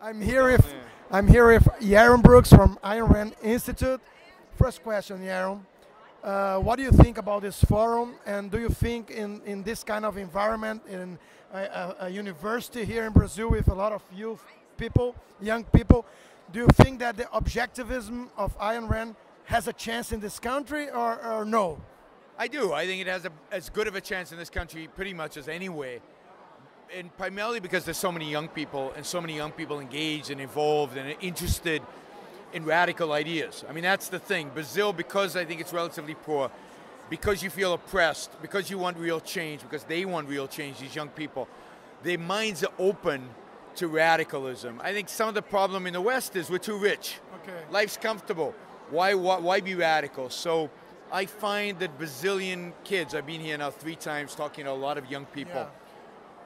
I'm here with Yaron Brooks from Ayn Rand Institute. First question, Yaron. What do you think about this forum? And do you think in this kind of environment, in a university here in Brazil with a lot of youth people, young people, do you think that the objectivism of Ayn Rand has a chance in this country or no? I do. I think it has as good of a chance in this country pretty much as anywhere. And primarily because there's so many young people and so many young people engaged and involved and interested in radical ideas. I mean, that's the thing. Brazil, because I think it's relatively poor, because you feel oppressed, because you want real change, because they want real change, these young people, their minds are open to radicalism. I think some of the problem in the West is we're too rich. Okay. Life's comfortable. Why be radical? So I find that Brazilian kids, I've been here now 3 times talking to a lot of young people. Yeah.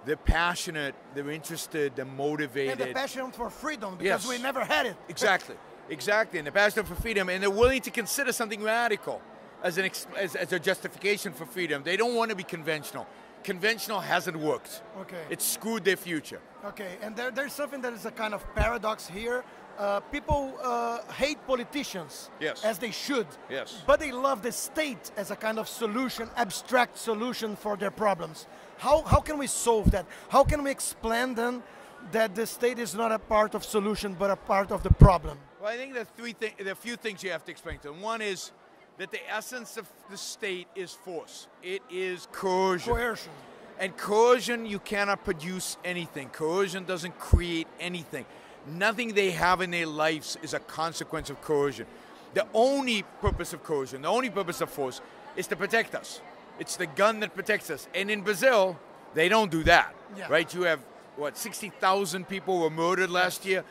They're passionate, they're interested, they're motivated. And the passion for freedom, because we never had it. Exactly, exactly. And the passion for freedom, and they're willing to consider something radical as a justification for freedom. They don't want to be conventional. Conventional hasn't worked. Okay. It's screwed their future. Okay, and there's something that is a kind of paradox here. People hate politicians, yes, as they should, yes, but they love the state as a kind of solution, abstract solution for their problems. How can we solve that? How can we explain then that the state is not a part of solution but a part of the problem? Well, I think there are a few things you have to explain to them. One is that the essence of the state is force. It is coercion. Coercion. And coercion, you cannot produce anything. Coercion doesn't create anything. Nothing they have in their lives is a consequence of coercion. The only purpose of coercion, the only purpose of force, is to protect us. It's the gun that protects us. And in Brazil, they don't do that, right? You have, 60,000 people were murdered last year?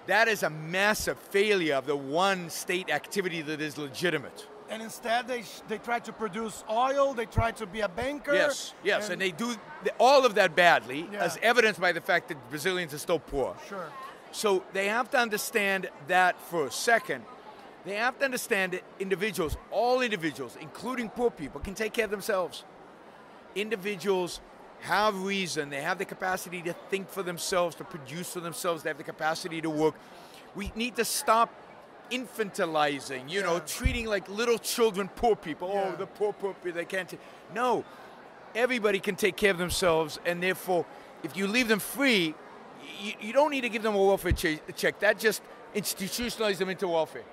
That is a massive failure of the one state activity that is legitimate. And instead, they try to produce oil, they try to be a banker. Yes, and they do all of that badly, as evidenced by the fact that Brazilians are still poor. Sure. So they have to understand that first. Second, they have to understand that individuals, all individuals, including poor people, can take care of themselves. Individuals have reason, they have the capacity to think for themselves, to produce for themselves, they have the capacity to work. We need to stop infantilizing, treating like little children poor people. Oh, the poor people, they can't. No, everybody can take care of themselves, and therefore, if you leave them free, you don't need to give them a welfare check. That just institutionalizes them into welfare.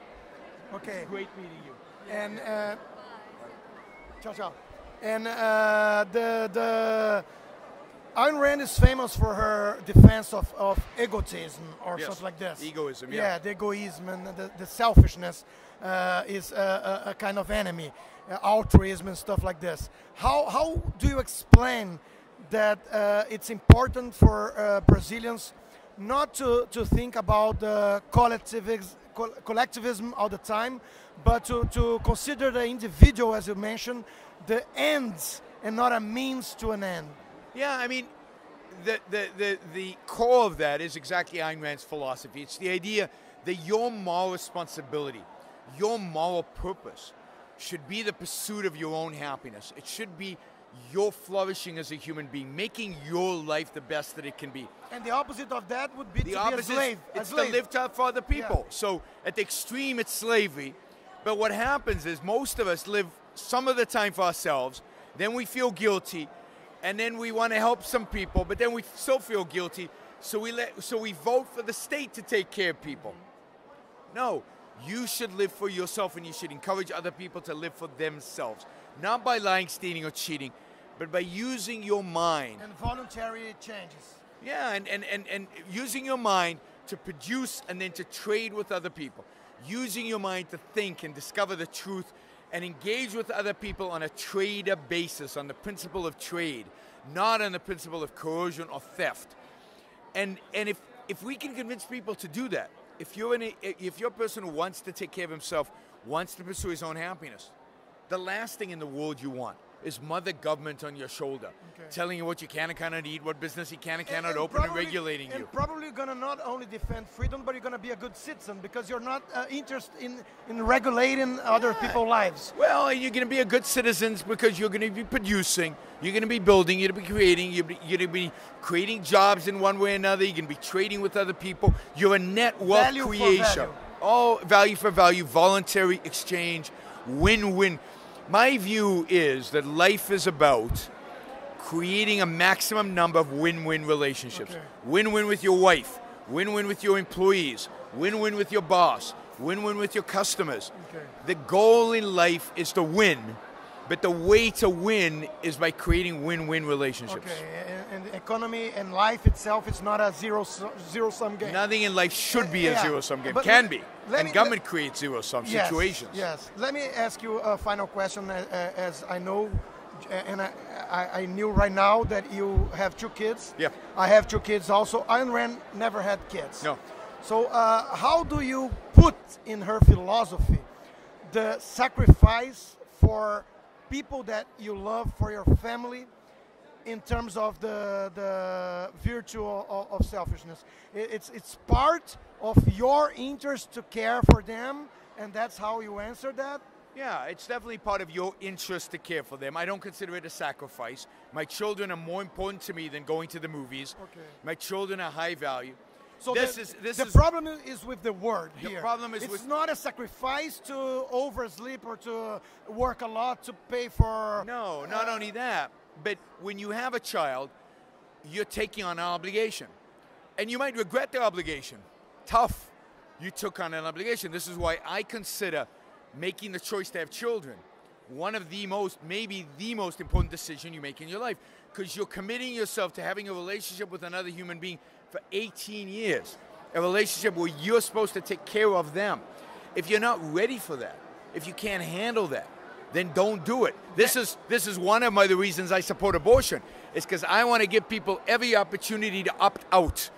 Okay. Great meeting you. And ciao. And the Ayn Rand is famous for her defense of egotism or something like this. Egoism, yeah. The egoism and the selfishness is a kind of enemy, altruism and stuff like this. How do you explain that it's important for Brazilians not to think about collectivism all the time, but to consider the individual, as you mentioned, the ends and not a means to an end? Yeah, I mean, the core of that is exactly Ayn Rand's philosophy. It's the idea that your moral responsibility, your moral purpose should be the pursuit of your own happiness. It should be your flourishing as a human being, making your life the best that it can be. And the opposite of that would be to be a slave. It's to live for other people. Yeah. So at the extreme, it's slavery. But what happens is most of us live some of the time for ourselves, then we feel guilty, and then we want to help some people, but then we still feel guilty, so we vote for the state to take care of people. No, you should live for yourself, and you should encourage other people to live for themselves. Not by lying, stealing, or cheating, but by using your mind. And voluntary changes. Yeah, and using your mind to produce and then to trade with other people. Using your mind to think and discover the truth and engage with other people on a trader basis, on the principle of trade, not on the principle of coercion or theft. And if we can convince people to do that, if you're a person who wants to take care of himself, wants to pursue his own happiness, the last thing in the world you want is mother government on your shoulder, telling you what you can and cannot eat, what business you can and cannot open, probably, and regulating you. And probably going to not only defend freedom, but you're going to be a good citizen because you're not interested in regulating other people's lives. Well, and you're going to be a good citizen because you're going to be producing, you're going to be building, you're going to be creating, you're going to be creating jobs in one way or another, you're going to be trading with other people. You're a net wealth Value creation. for value. All value for value, voluntary exchange, win-win. My view is that life is about creating a maximum number of win-win relationships. Win-win with your wife, win-win with your employees, win-win with your boss, win-win with your customers. The goal in life is to win, but the way to win is by creating win-win relationships. And the economy and life itself is not a zero-sum game. Nothing in life should be a zero-sum game. Can be. And government creates zero-sum situations. Yes. Let me ask you a final question, as I know, and I knew right now that you have 2 kids. Yeah. I have 2 kids also. Ayn Rand never had kids. No. So how do you put in her philosophy the sacrifice for people that you love, for your family, in terms of the virtue of selfishness? It's part of your interest to care for them, and that's how you answer that? Yeah, it's definitely part of your interest to care for them. I don't consider it a sacrifice. My children are more important to me than going to the movies. My children are high value. So the problem is with the word here. The problem is it's not a sacrifice to oversleep or to work a lot to pay for... No, not only that, but when you have a child, you're taking on an obligation. And you might regret the obligation. Tough. You took on an obligation. This is why I consider making the choice to have children one of the most, maybe the most important decision you make in your life, because you're committing yourself to having a relationship with another human being for 18 years, a relationship where you're supposed to take care of them. If you're not ready for that, if you can't handle that, then don't do it. This is one of the reasons I support abortion, is because I want to give people every opportunity to opt out,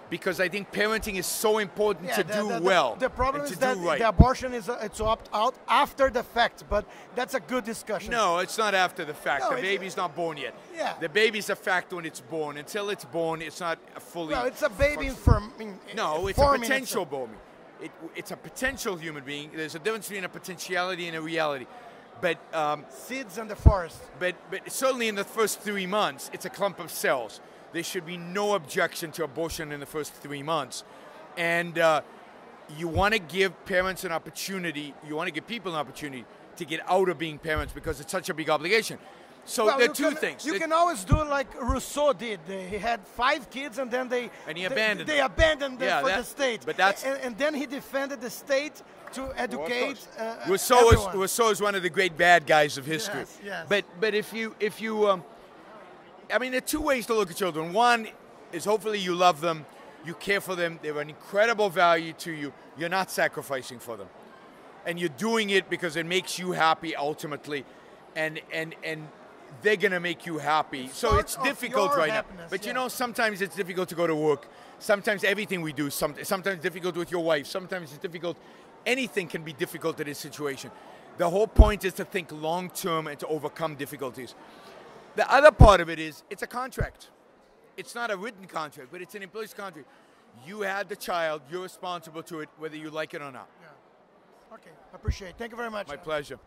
because I think parenting is so important to do well. The problem is that right. the abortion is to opt out after the fact, but that's a good discussion. No, it's not after the fact. No, the baby's not born yet. Yeah. The baby's a fact when it's born. Until it's born, it's not a fully... Well, it's a baby No, it's a potential baby. It's a potential human being. There's a difference between a potentiality and a reality. But seeds in the forest. But certainly in the first 3 months, it's a clump of cells. There should be no objection to abortion in the first 3 months. And you want to give parents an opportunity, you want to give people an opportunity to get out of being parents, because it's such a big obligation. So there are two things. You can always do like Rousseau did. He had 5 kids and then they abandoned them for the state. But that's and then he defended the state to educate Rousseau is one of the great bad guys of history. Yes. But if you I mean, there are 2 ways to look at children. One is hopefully you love them, you care for them, they're an incredible value to you, you're not sacrificing for them. And you're doing it because it makes you happy ultimately, and they're going to make you happy. So it's difficult right now. But you know, sometimes it's difficult to go to work. Sometimes everything we do, sometimes it's difficult with your wife, sometimes it's difficult. Anything can be difficult in this situation. The whole point is to think long-term and to overcome difficulties. The other part of it is, it's a contract. It's not a written contract, but it's an implicit contract. You had the child, you're responsible to it, whether you like it or not. Yeah. Okay, appreciate it. Thank you very much. My pleasure.